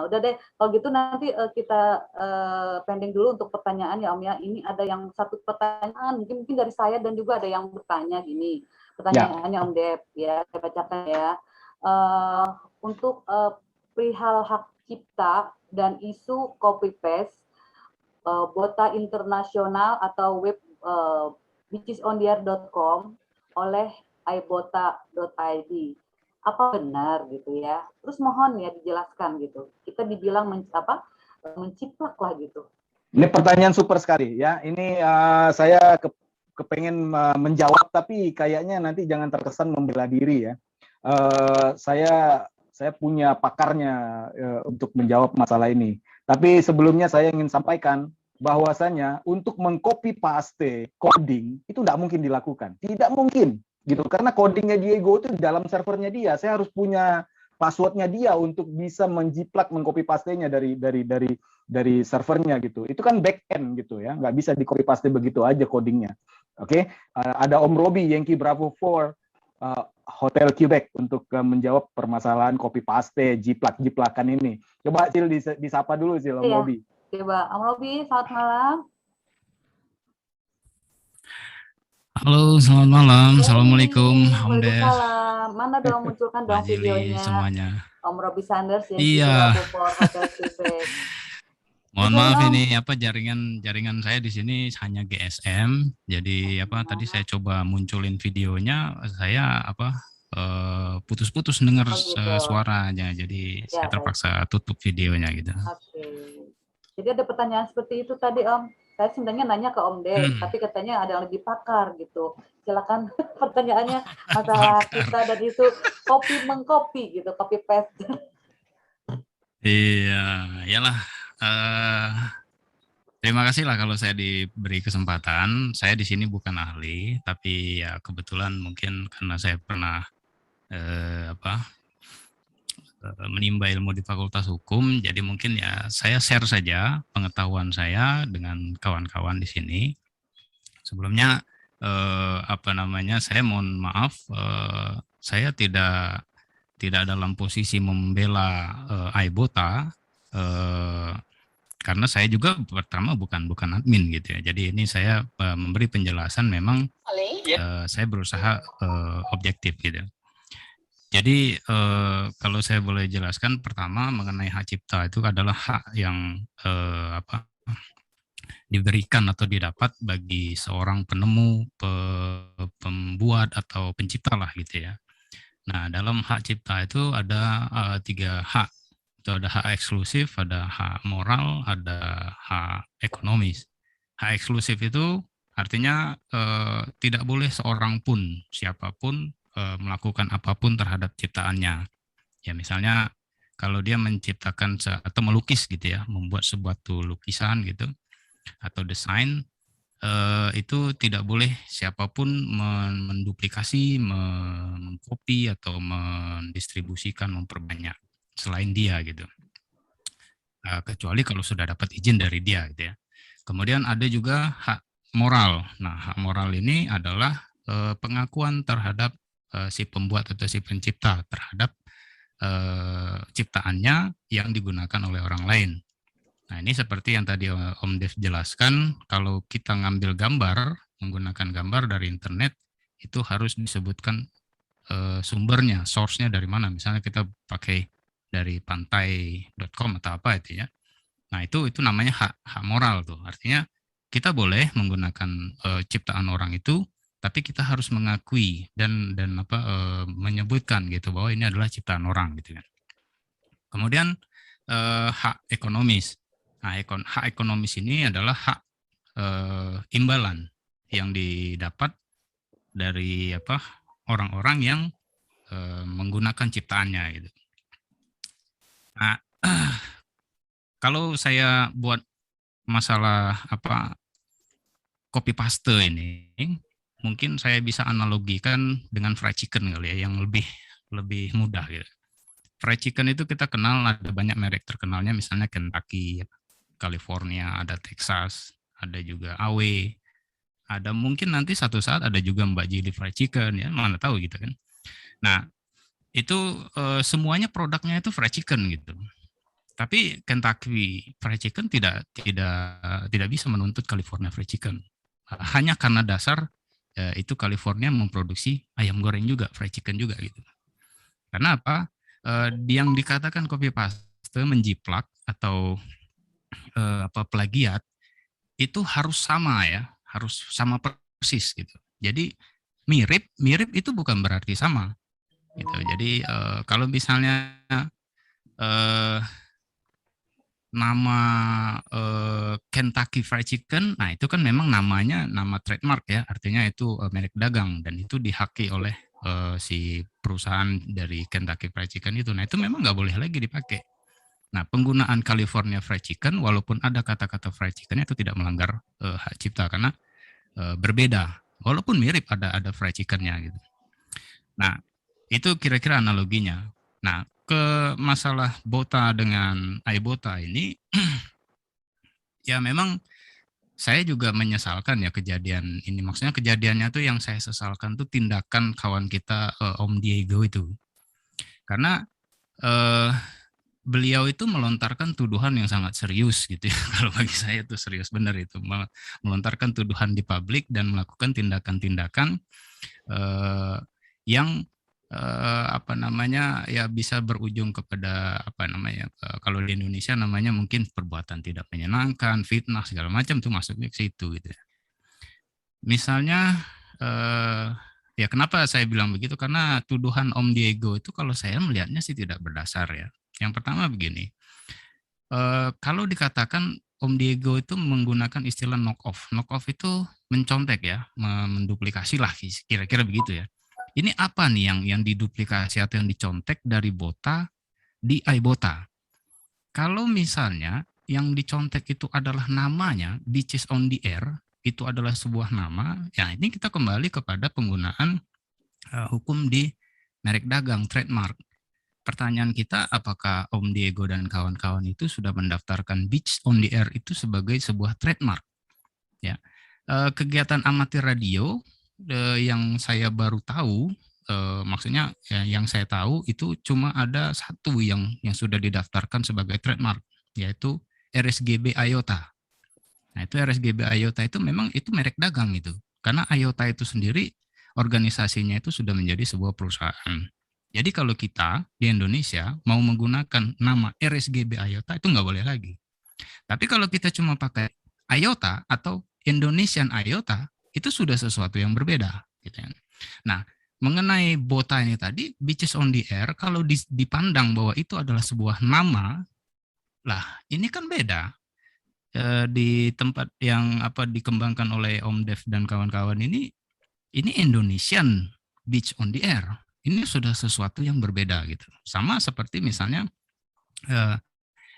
Udah deh, kalau gitu nanti kita pending dulu untuk pertanyaan ya Om ya. Ini ada yang satu pertanyaan, mungkin dari saya dan juga ada yang bertanya gini. Pertanyaannya Om Dep, ya saya bacakan ya. Untuk perihal hak cipta dan isu copy paste Bota Internasional atau web whichisontheair.com oleh ibota.id. Apa benar gitu ya? Terus mohon ya dijelaskan gitu. Kita dibilang menciplak lah gitu. Ini pertanyaan super sekali ya. Ini saya kepengen menjawab, tapi kayaknya nanti jangan terkesan membela diri ya. Saya punya pakarnya untuk menjawab masalah ini. Tapi sebelumnya saya ingin sampaikan bahwasanya untuk mengcopy paste coding itu tidak mungkin dilakukan. Tidak mungkin gitu, karena codingnya Diego itu di dalam servernya dia. Saya harus punya passwordnya dia untuk bisa menjiplak mengcopy pastenya dari servernya gitu. Itu kan back end gitu ya, nggak bisa di copy paste begitu aja codingnya. Oke. Ada Om Robi Yankee Bravo 4 Hotel Quebec untuk menjawab permasalahan copy paste jiplakan ini. Coba Sil disapa dulu Sil Om Robi. Coba Om Robi, selamat malam. Halo, selamat malam. Assalamualaikum, Om Des. Waalaikumsalam. Mana dong munculkan dong videonya semuanya. Om Robi Sanders yang iya. Hotel Quebec. Mohon maaf ini jaringan saya di sini hanya GSM. Jadi tadi saya coba munculin videonya, saya putus-putus dengar suaranya. Jadi saya terpaksa tutup videonya gitu. Oke. Jadi ada pertanyaan seperti itu tadi Om. Saya sebenarnya nanya ke Om Des, tapi katanya ada yang lebih pakar gitu. Silakan pertanyaannya masalah kita dan itu mengcopy gitu, copy paste. Iya, iyalah. Terima kasih lah kalau saya diberi kesempatan. Saya di sini bukan ahli, tapi ya kebetulan mungkin karena saya pernah menimba ilmu di Fakultas Hukum, jadi mungkin ya saya share saja pengetahuan saya dengan kawan-kawan di sini. Sebelumnya saya mohon maaf, saya tidak dalam posisi membela iBota, karena saya juga pertama bukan admin gitu ya. Jadi ini saya memberi penjelasan, memang saya berusaha objektif gitu. Jadi kalau saya boleh jelaskan, pertama mengenai hak cipta itu adalah hak yang diberikan atau didapat bagi seorang penemu, pembuat atau pencipta lah gitu ya. Nah, dalam hak cipta itu ada 3 hak. Itu ada hak eksklusif, ada hak moral, ada hak ekonomis. Hak eksklusif itu artinya tidak boleh seorang pun, siapapun melakukan apapun terhadap ciptaannya. Ya misalnya kalau dia menciptakan atau melukis gitu ya, membuat sebuah lukisan gitu atau desain, itu tidak boleh siapapun menduplikasi, mengcopy atau mendistribusikan, memperbanyak selain dia gitu. Kecuali kalau sudah dapat izin dari dia gitu ya. Kemudian ada juga hak moral. Nah, hak moral ini adalah pengakuan terhadap si pembuat atau si pencipta terhadap ciptaannya yang digunakan oleh orang lain. Nah, ini seperti yang tadi Om Dev jelaskan, kalau kita ngambil gambar, menggunakan gambar dari internet, itu harus disebutkan sumbernya, source-nya dari mana. Misalnya kita pakai dari pantai.com atau apa itu ya. Nah, itu namanya hak moral tuh. Artinya kita boleh menggunakan ciptaan orang itu, tapi kita harus mengakui dan menyebutkan gitu bahwa ini adalah ciptaan orang gitu kan. Kemudian hak ekonomis. Nah, hak ekonomis ini adalah hak imbalan yang didapat dari orang-orang yang menggunakan ciptaannya gitu. Nah, kalau saya buat masalah copy paste ini, mungkin saya bisa analogikan dengan fried chicken kali ya, yang lebih mudah gitu. Fried chicken itu kita kenal ada banyak merek terkenalnya, misalnya Kentucky, California, ada Texas, ada juga AW, ada mungkin nanti satu saat ada juga Mbak Jili Fried Chicken ya, mana tahu gitu kan. Nah, itu semuanya produknya itu fried chicken gitu. Tapi Kentucky Fried Chicken tidak bisa menuntut California Fried Chicken. Hanya karena dasar itu California memproduksi ayam goreng juga, fried chicken juga gitu. Karena apa? Yang dikatakan copy paste, menjiplak atau plagiat itu harus sama ya, harus sama persis gitu. Jadi mirip itu bukan berarti sama gitu. Jadi kalau misalnya nama Kentucky Fried Chicken, nah itu kan memang namanya nama trademark ya, artinya itu merek dagang dan itu dihaki oleh si perusahaan dari Kentucky Fried Chicken itu. Nah itu memang nggak boleh lagi dipakai. Nah penggunaan California Fried Chicken, walaupun ada kata-kata fried chicken itu tidak melanggar hak cipta karena berbeda, walaupun mirip ada fried chickennya gitu. Nah itu kira-kira analoginya. Nah ke masalah Bota dengan iBota ini, ya memang saya juga menyesalkan ya kejadian ini. Maksudnya kejadiannya tuh yang saya sesalkan tuh tindakan kawan kita Om Diego itu. Karena beliau itu melontarkan tuduhan yang sangat serius gitu ya. Kalau bagi saya itu serius benar itu. Melontarkan tuduhan di publik dan melakukan tindakan-tindakan yang ya bisa berujung kepada kalau di Indonesia namanya mungkin perbuatan tidak menyenangkan, fitnah segala macam itu masuknya ke situ gitu ya. Misalnya ya kenapa saya bilang begitu, karena tuduhan Om Diego itu kalau saya melihatnya sih tidak berdasar ya. Yang pertama begini, kalau dikatakan Om Diego itu menggunakan istilah knock off itu mencontek ya, menduplikasi lah kira-kira begitu ya. Ini apa nih yang diduplikasi atau yang dicontek dari Bota di iBota? Kalau misalnya yang dicontek itu adalah namanya, Bitches on the Air, itu adalah sebuah nama, ya ini kita kembali kepada penggunaan hukum di merek dagang, trademark. Pertanyaan kita, apakah Om Diego dan kawan-kawan itu sudah mendaftarkan Bitch on the Air itu sebagai sebuah trademark? Ya, kegiatan amatir radio yang saya baru tahu, maksudnya yang saya tahu itu cuma ada satu yang sudah didaftarkan sebagai trademark, yaitu RSGB iOTA. Nah itu RSGB iOTA itu memang itu merek dagang itu, karena iOTA itu sendiri organisasinya itu sudah menjadi sebuah perusahaan. Jadi kalau kita di Indonesia mau menggunakan nama RSGB iOTA itu nggak boleh lagi. Tapi kalau kita cuma pakai iOTA atau Indonesian iOTA, itu sudah sesuatu yang berbeda gitu ya. Nah, mengenai Bota ini tadi, Bitches on the Air, kalau dipandang bahwa itu adalah sebuah nama, lah ini kan beda. Di tempat yang dikembangkan oleh Om Dev dan kawan-kawan ini Indonesian Bitch on the Air. Ini sudah sesuatu yang berbeda gitu. Sama seperti misalnya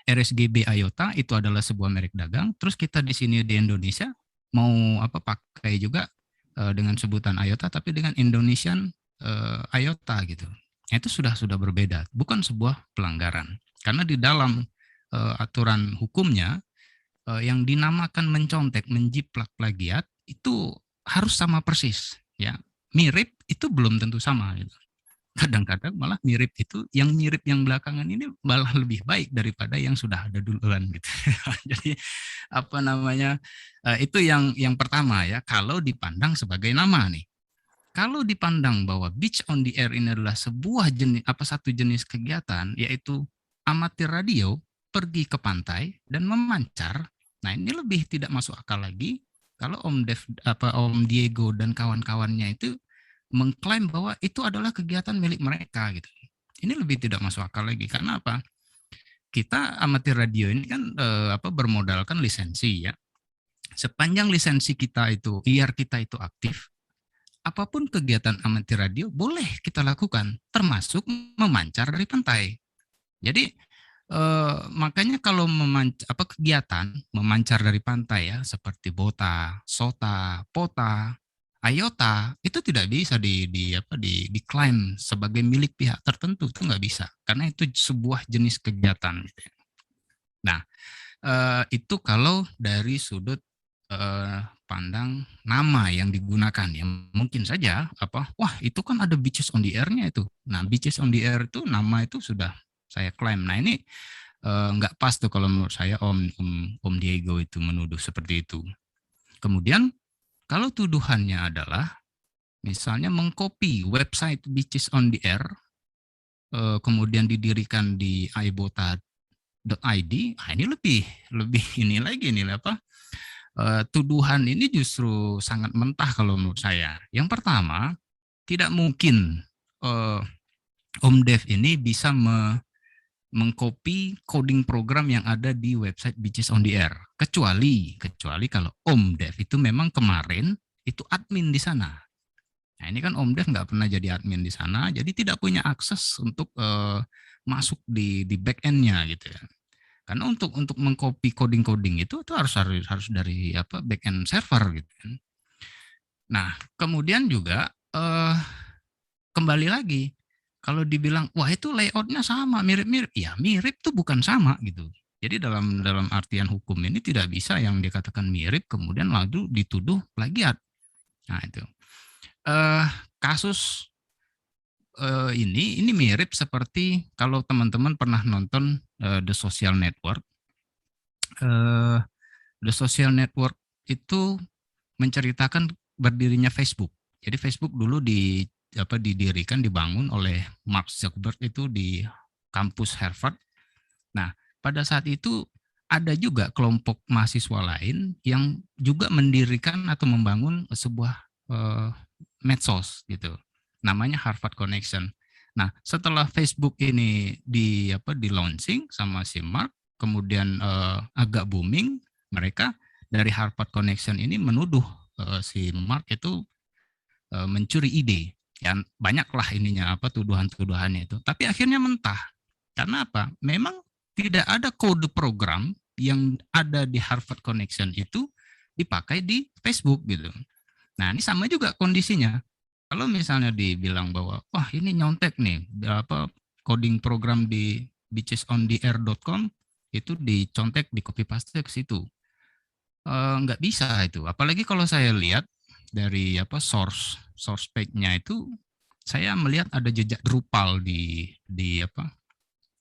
RSGB iOTA itu adalah sebuah merek dagang, terus kita di sini di Indonesia mau pakai juga dengan sebutan iOTA tapi dengan Indonesian iOTA gitu. Itu sudah berbeda, bukan sebuah pelanggaran. Karena di dalam aturan hukumnya yang dinamakan mencontek, menjiplak, plagiat itu harus sama persis ya. Mirip itu belum tentu sama gitu. Kadang-kadang malah mirip itu, yang mirip yang belakangan ini malah lebih baik daripada yang sudah ada duluan gitu. Jadi itu yang pertama ya, kalau dipandang sebagai nama nih. Kalau dipandang bahwa Bitch on the Air ini adalah sebuah satu jenis kegiatan, yaitu amatir radio pergi ke pantai dan memancar. Nah, ini lebih tidak masuk akal lagi kalau Om Diego dan kawan-kawannya itu mengklaim bahwa itu adalah kegiatan milik mereka gitu. Ini lebih tidak masuk akal lagi. Karena apa? Kita amatir radio ini kan bermodalkan lisensi ya. Sepanjang lisensi kita itu, IR kita itu aktif, apapun kegiatan amatir radio boleh kita lakukan, termasuk memancar dari pantai. Jadi makanya kalau kegiatan memancar dari pantai ya, seperti Bota, Sota, Pota, iOTA itu tidak bisa diklaim sebagai milik pihak tertentu, itu nggak bisa karena itu sebuah jenis kegiatan. Nah itu kalau dari sudut pandang nama yang digunakan ya, mungkin saja wah itu kan ada Bitches on the Air-nya itu. Nah Bitches on the Air itu nama itu sudah saya klaim. Nah ini nggak pas tuh kalau menurut saya Om Diego itu menuduh seperti itu. Kemudian kalau tuduhannya adalah misalnya mengcopy website Beaches on the Air, kemudian didirikan di iBota.id, ini lebih ini lagi nih apa? Tuduhan ini justru sangat mentah kalau menurut saya. Yang pertama, tidak mungkin Om Dev ini bisa mengcopy coding program yang ada di website Beaches on the Air, kecuali kalau Om Dev itu memang kemarin itu admin di sana. Nah ini kan Om Dev nggak pernah jadi admin di sana, jadi tidak punya akses untuk masuk di back end-nya gitu ya. Karena untuk mengcopy coding itu harus dari apa back end server gitu kan. Nah kemudian juga kembali lagi, kalau dibilang wah itu layoutnya sama mirip-mirip, ya mirip tuh bukan sama gitu. Jadi dalam artian hukum ini tidak bisa yang dikatakan mirip kemudian lalu dituduh plagiat. Nah itu kasus ini mirip seperti kalau teman-teman pernah nonton The Social Network. The Social Network itu menceritakan berdirinya Facebook. Jadi Facebook dulu didirikan, dibangun oleh Mark Zuckerberg itu di kampus Harvard. Nah, pada saat itu ada juga kelompok mahasiswa lain yang juga mendirikan atau membangun sebuah medsos gitu. Namanya Harvard Connection. Nah, setelah Facebook ini di launching sama si Mark, kemudian agak booming, mereka dari Harvard Connection ini menuduh si Mark itu mencuri ide. Ya banyaklah ininya tuduhan-tuduhannya itu. Tapi akhirnya mentah. Karena apa? Memang tidak ada kode program yang ada di Harvard Connection itu dipakai di Facebook gitu. Nah, ini sama juga kondisinya. Kalau misalnya dibilang bahwa wah ini nyontek nih coding program di beachesontheair.com itu dicontek, di copy paste ke situ. Nggak bisa itu. Apalagi kalau saya lihat dari source page-nya itu, saya melihat ada jejak Drupal di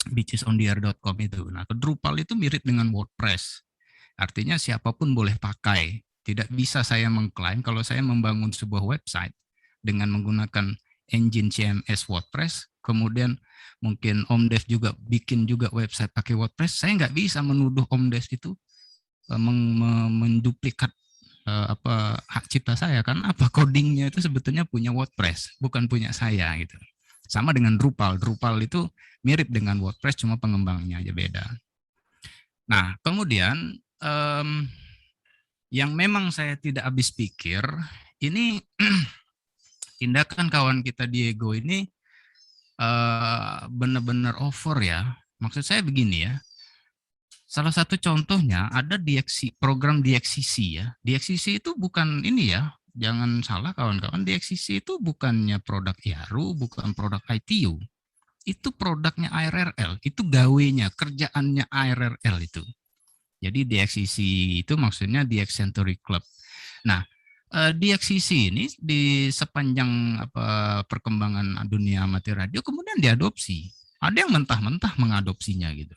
beachesontheair.com itu. Nah, Drupal itu mirip dengan WordPress. Artinya siapapun boleh pakai. Tidak bisa saya mengklaim kalau saya membangun sebuah website dengan menggunakan engine CMS WordPress, kemudian mungkin Om Dev juga bikin juga website pakai WordPress, saya nggak bisa menuduh Om Dev itu menduplikat hak cipta saya, kan codingnya itu sebetulnya punya WordPress, bukan punya saya gitu. Sama dengan Drupal itu mirip dengan WordPress, cuma pengembangnya aja beda. Nah kemudian yang memang saya tidak habis pikir ini tindakan kawan kita Diego ini benar-benar over ya. Maksud saya begini ya. Salah satu contohnya ada program DXCC ya. DXCC itu bukan ini ya. Jangan salah kawan-kawan, DXCC itu bukannya produk Yahoo, bukan produk ITU. Itu produknya ARRL, itu gawenya, kerjaannya ARRL itu. Jadi DXCC itu maksudnya The Eccentric Club. Nah, DXCC ini di sepanjang perkembangan dunia amatir radio kemudian diadopsi. Ada yang mentah-mentah mengadopsinya gitu.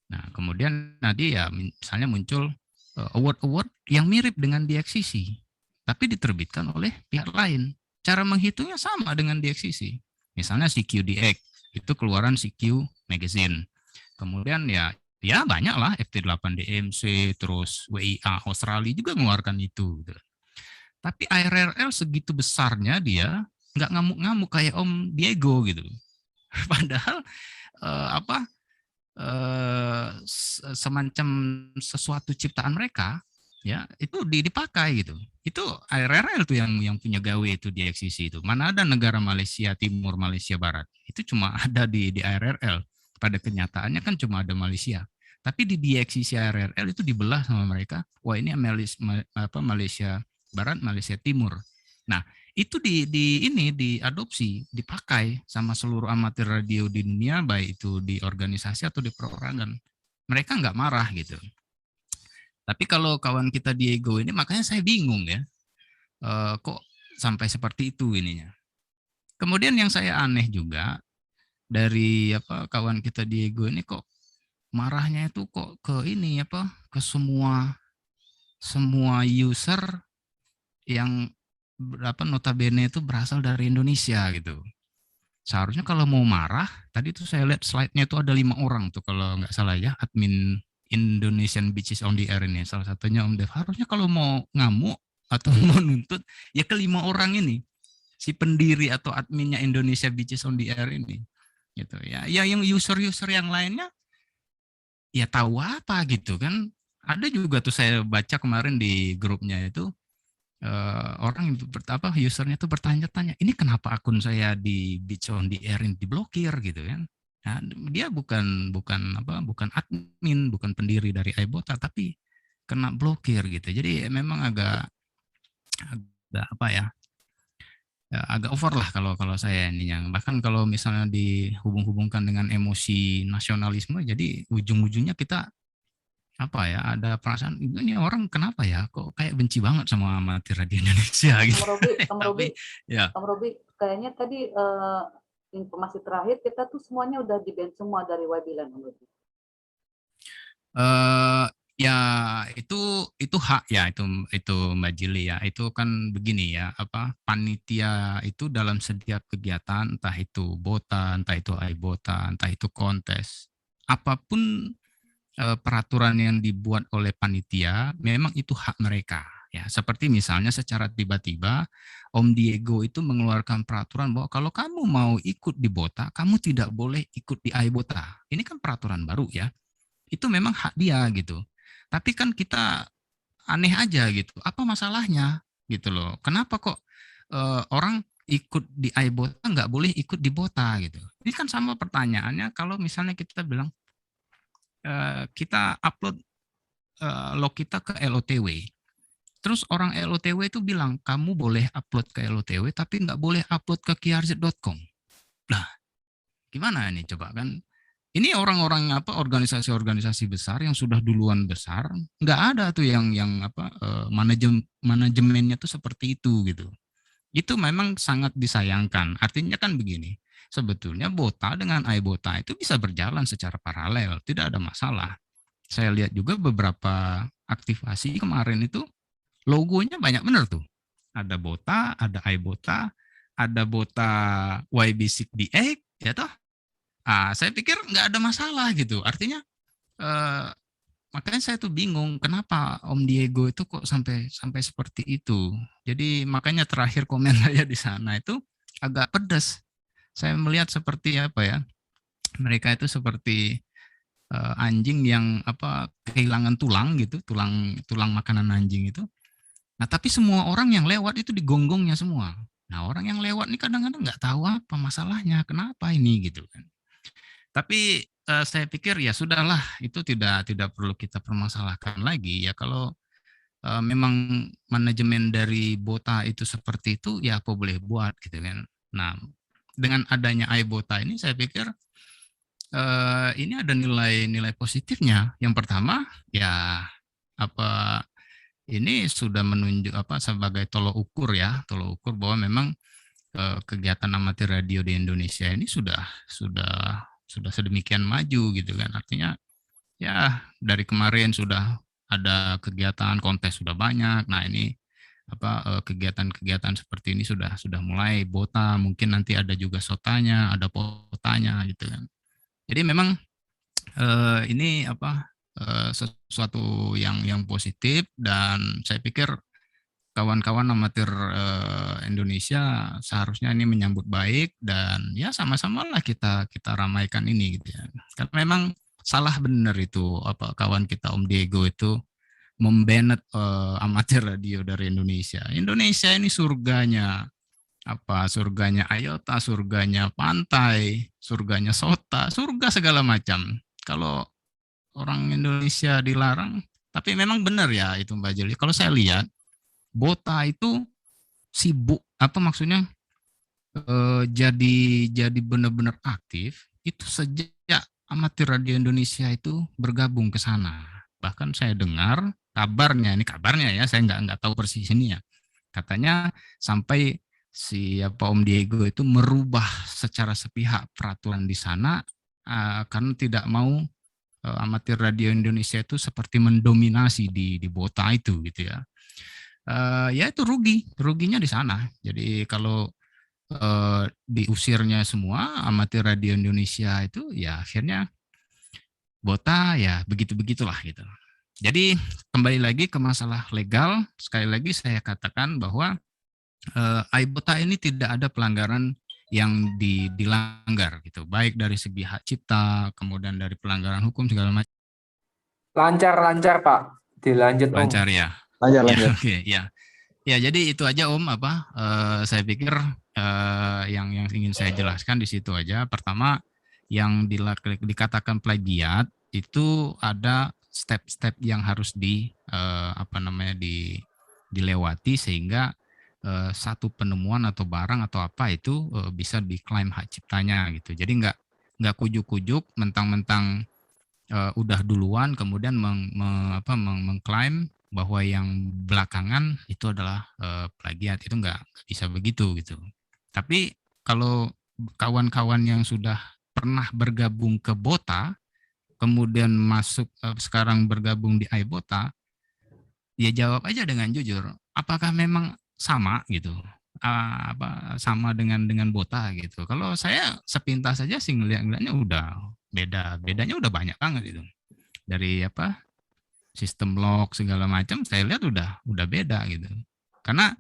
Nah, kemudian nanti ya misalnya muncul award-award yang mirip dengan DXCC, tapi diterbitkan oleh pihak lain. Cara menghitungnya sama dengan DXCC. Misalnya CQDX, itu keluaran CQ Magazine. Kemudian ya banyak lah, FT8DMC, terus WIA Australia juga mengeluarkan itu. Gitu. Tapi ARRL segitu besarnya dia nggak ngamuk-ngamuk kayak Om Diego gitu. Padahal semacam sesuatu ciptaan mereka ya itu dipakai gitu. Itu ARRL tuh yang punya gawe itu di DXCC itu. Mana ada negara Malaysia Timur, Malaysia Barat. Itu cuma ada di ARRL. Pada kenyataannya kan cuma ada Malaysia. Tapi di DXCC ARRL itu dibelah sama mereka. Wah ini Malaysia Barat, Malaysia Timur. Nah, itu diadopsi, dipakai sama seluruh amatir radio di dunia, baik itu di organisasi atau di perorangan. Mereka nggak marah gitu. Tapi kalau kawan kita Diego ini, makanya saya bingung ya, kok sampai seperti itu ininya. Kemudian yang saya aneh juga dari kawan kita Diego ini kok marahnya itu kok ke ini apa, ke semua user yang notabene itu berasal dari Indonesia gitu. Seharusnya kalau mau marah, tadi tuh saya lihat slide-nya itu ada 5 orang tuh kalau nggak salah ya, admin Indonesian Beaches on the Air ini, salah satunya Om Dev. Harusnya kalau mau ngamuk atau mau nuntut, ya ke 5 orang ini, si pendiri atau adminnya Indonesia Beaches on the Air ini. Gitu ya. Ya yang user-user yang lainnya, ya tahu apa gitu kan. Ada juga tuh saya baca kemarin di grupnya itu, orang yang usernya tuh bertanya-tanya, ini kenapa akun saya di Beach on the Air ini diblokir gitu kan. Nah, dia bukan admin, bukan pendiri dari iBota, tapi kena blokir gitu. Jadi memang agak apa ya, agak over lah kalau saya ininya. Bahkan kalau misalnya dihubung-hubungkan dengan emosi nasionalisme, jadi ujung-ujungnya kita apa ya, ada perasaan ini orang kenapa ya kok kayak benci banget sama amatir radio Indonesia gitu. Om Robi, kayaknya tadi informasi terakhir kita tuh semuanya udah di-ban semua dari Wabilan, Om Robi. Ya itu hak ya, itu Mbak Jili ya, itu kan begini ya, panitia itu dalam setiap kegiatan, entah itu BOTA, entah itu iBota, entah itu kontes, apapun peraturan yang dibuat oleh panitia, memang itu hak mereka. Ya, seperti misalnya secara tiba-tiba Om Diego itu mengeluarkan peraturan bahwa kalau kamu mau ikut di BOTA, kamu tidak boleh ikut di iBota. Ini kan peraturan baru ya. Itu memang hak dia gitu. Tapi kan kita aneh aja gitu. Apa masalahnya gitu loh? Kenapa kok orang ikut di iBota nggak boleh ikut di BOTA gitu? Ini kan sama pertanyaannya kalau misalnya kita bilang kita upload log kita ke LOTW. Terus orang LOTW itu bilang, kamu boleh upload ke LOTW, tapi nggak boleh upload ke qrz.com. Nah, gimana ini coba kan? Ini orang-orang organisasi-organisasi besar yang sudah duluan besar, nggak ada tuh yang manajemennya tuh seperti itu gitu. Itu memang sangat disayangkan. Artinya kan begini, sebetulnya BOTA dengan iBota itu bisa berjalan secara paralel, tidak ada masalah. Saya lihat juga beberapa aktivasi kemarin itu logonya banyak benar tuh. Ada BOTA, ada iBota, ada BOTA YB6DX, ya toh. Saya pikir nggak ada masalah gitu. Artinya makanya saya tuh bingung kenapa Om Diego itu kok sampai seperti itu. Jadi makanya terakhir komen saya di sana itu agak pedas. Saya melihat seperti apa ya, mereka itu seperti anjing yang kehilangan tulang gitu, tulang makanan anjing itu. Nah tapi semua orang yang lewat itu digonggongnya semua. Nah orang yang lewat ini kadang-kadang nggak tahu apa masalahnya, kenapa ini gitu kan. Tapi saya pikir ya sudahlah, itu tidak perlu kita permasalahkan lagi ya. Kalau memang manajemen dari BOTA itu seperti itu, ya apa boleh buat gitu kan. Nah dengan adanya iBota ini saya pikir ini ada nilai positifnya. Yang pertama ya ini sudah menunjuk sebagai tolok ukur bahwa memang kegiatan amatir radio di Indonesia ini sudah sedemikian maju gitu kan. Artinya ya dari kemarin sudah ada kegiatan kontes sudah banyak. Nah ini kegiatan-kegiatan seperti ini sudah mulai BOTA, mungkin nanti ada juga SOTA-nya, ada POTA-nya gitu kan. Jadi memang ini sesuatu yang positif, dan saya pikir kawan-kawan amatir Indonesia seharusnya ini menyambut baik, dan ya sama-sama lah kita ramaikan ini gitu ya. Karena memang salah benar itu kawan kita Om Diego itu membanet amatir radio dari Indonesia. Indonesia ini surganya surganya IOTA, surganya pantai, surganya SOTA, surga segala macam. Kalau orang Indonesia dilarang, tapi memang benar ya itu Mbak Jeli. Kalau saya lihat BOTA itu sibuk, maksudnya jadi benar-benar aktif itu sejak amatir radio Indonesia itu bergabung ke sana. Bahkan saya dengar kabarnya ya, saya nggak tahu persis ini ya. Katanya sampai Om Diego itu merubah secara sepihak peraturan di sana karena tidak mau amatir radio Indonesia itu seperti mendominasi di Bota itu gitu ya. Ya itu ruginya di sana. Jadi kalau diusirnya semua amatir radio Indonesia itu ya akhirnya Bota ya begitu-begitulah gitu. Jadi kembali lagi ke masalah legal, sekali lagi saya katakan bahwa iBota ini tidak ada pelanggaran yang dilanggar gitu, baik dari segi hak cipta, kemudian dari pelanggaran hukum segala macam. Lancar Pak, dilanjut Om. Lancar ya. Lanjut. Ya, oke, ya. Ya, jadi itu aja Om saya pikir yang ingin saya jelaskan di situ aja. Pertama, yang dikatakan plagiat itu ada step-step yang harus dilewati sehingga satu penemuan atau barang atau apa itu bisa diklaim hak ciptanya gitu. Jadi nggak kujuk-kujuk mentang-mentang udah duluan kemudian mengklaim bahwa yang belakangan itu adalah plagiat. Itu nggak bisa begitu gitu. Tapi kalau kawan-kawan yang sudah pernah bergabung ke Bota kemudian masuk sekarang bergabung di iBota, ya jawab aja dengan jujur, apakah memang sama gitu, sama dengan Bota gitu. Kalau saya sepintas saja sih ngelihatnya udah bedanya udah banyak banget gitu. Dari sistem log segala macam saya lihat udah beda gitu. Karena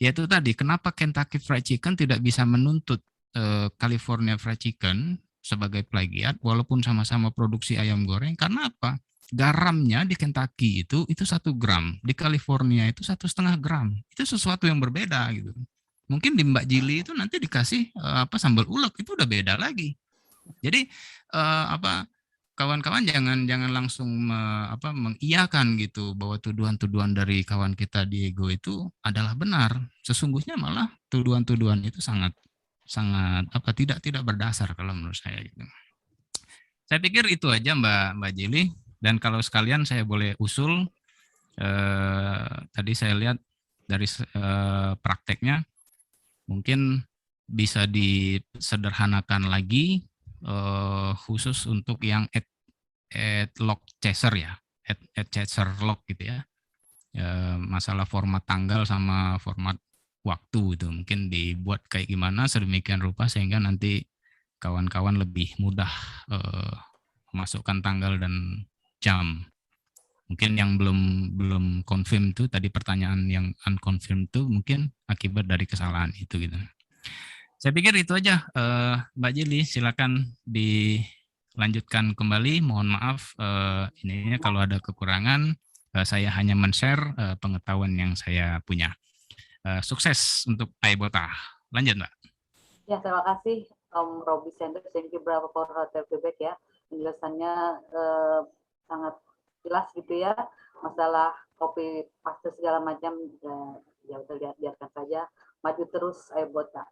ya itu tadi, kenapa Kentucky Fried Chicken tidak bisa menuntut California Fried Chicken sebagai plagiat walaupun sama-sama produksi ayam goreng? Karena apa? Garamnya di Kentucky itu 1 gram, di California itu 1,5 gram. Itu sesuatu yang berbeda gitu. Mungkin di Mbak Jili itu nanti dikasih sambal ulek, itu udah beda lagi. Jadi kawan-kawan jangan langsung mengiyakan gitu bahwa tuduhan-tuduhan dari kawan kita Diego itu adalah benar. Sesungguhnya malah tuduhan-tuduhan itu sangat tidak berdasar kalau menurut saya gitu. Saya pikir itu aja Mbak Jili. Dan kalau sekalian saya boleh usul, tadi saya lihat dari prakteknya mungkin bisa disederhanakan lagi, khusus untuk yang add log chaser ya, add chaser log gitu ya. Masalah format tanggal sama format waktu itu mungkin dibuat kayak gimana sedemikian rupa sehingga nanti kawan-kawan lebih mudah memasukkan tanggal dan jam. Mungkin yang belum confirm itu tadi, pertanyaan yang unconfirmed itu mungkin akibat dari kesalahan itu gitu. Saya pikir itu aja. Mbak Jili silakan dilanjutkan kembali. Mohon maaf ininya kalau ada kekurangan, saya hanya men-share pengetahuan yang saya punya. Sukses untuk iBota. Lanjut Mbak. Ya, terima kasih Om Robi Sanders. Thank you berapa for hotel feedback ya. Penjelasannya sangat jelas gitu ya. Masalah copy paste segala macam ya udah biarkan saja. Maju terus iBota.